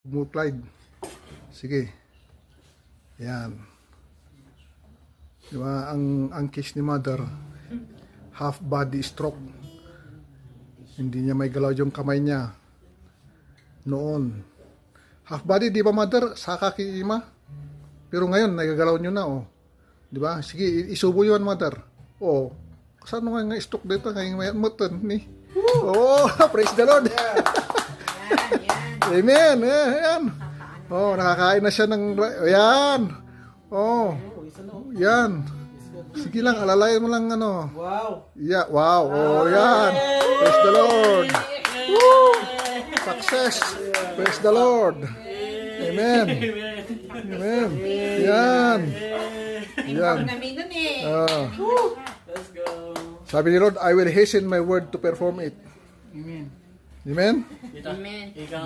Multiplied. Sige. Yan. Diba, ang case ni mother, half body stroke. Hindi niya may galaw yung kamay niya. Noon. Half body, di ba mother? Saka kima. Pero ngayon, nagagalaw nyo na, oh. Diba? Sige, isubo yun, mother. Oh. Saan nga nga stroke dito? Kaya may mutton ni. Oh, praise the Lord. Amen. Ayan. Oh, nakakain na siya ng... Ayan. Oh. Yan. Sige lang, alalayan mo lang ano. Wow. Yeah, wow. Oh, yan. Praise the Lord. Woo! Success. Praise the Lord. Amen. Amen. Yan. Yan. Let's go. Sabi ni Lord, I will hasten my word to perform it. Amen. Amen? Amen. Ika.